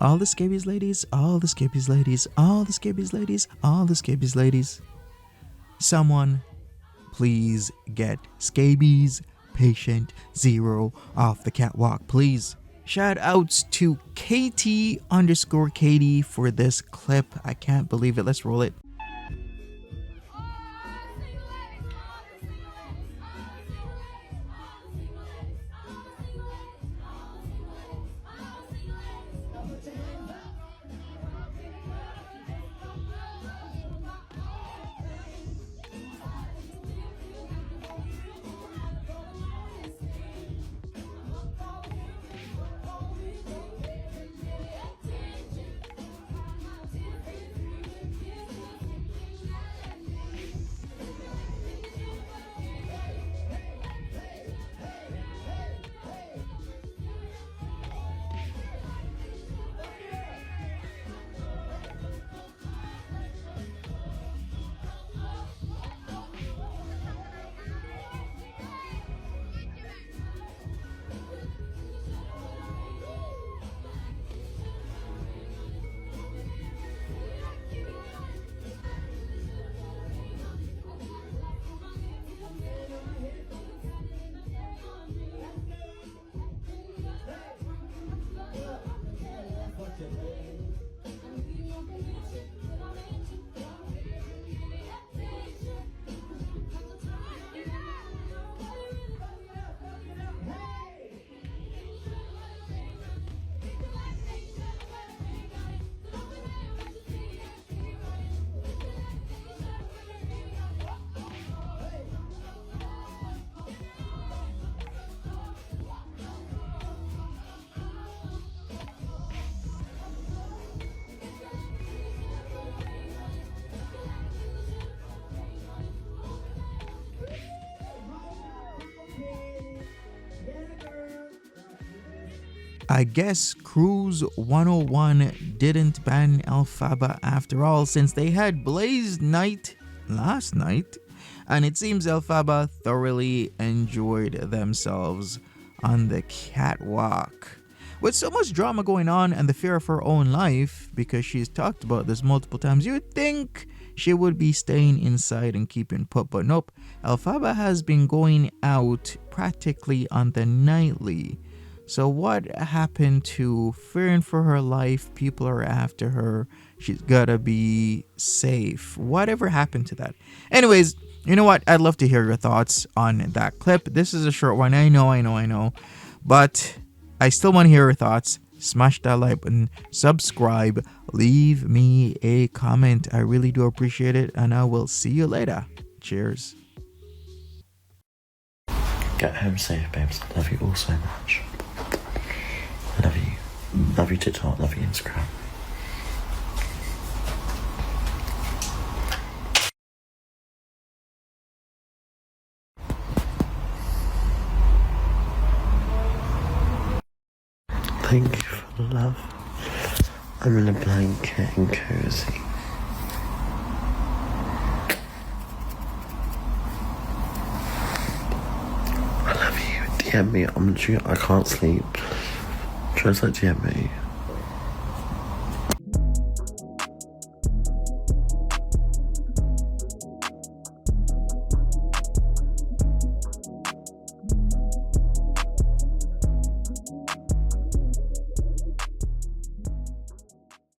All the scabies ladies, all the scabies ladies, all the scabies ladies, all the scabies ladies. Someone please get scabies patient 0 off the catwalk, please. Shout outs to KT_Katie for this clip. I can't believe it. Let's roll it. I guess CRUZ 101 didn't ban Elphaba after all, since they had BLAZED night last night, and it seems Elphaba thoroughly enjoyed themselves on the catwalk. With so much drama going on and the fear of her own life, because she's talked about this multiple times, you'd think she would be staying inside and keeping put, but nope. Elphaba has been going out practically on the nightly. So what happened to fearing for her life? People are after her. She's gotta be safe. Whatever happened to that? Anyways, you know what? I'd love to hear your thoughts on that clip. This is a short one. I know. But I still want to hear your thoughts. Smash that like button. Subscribe. Leave me a comment. I really do appreciate it. And I will see you later. Cheers. Get home safe, babes. Love you all so much. I love you. Love you TikTok. Love you Instagram. Thank you for the love. I'm in a blanket and cozy. I love you. DM me. I can't sleep. Just like DM me.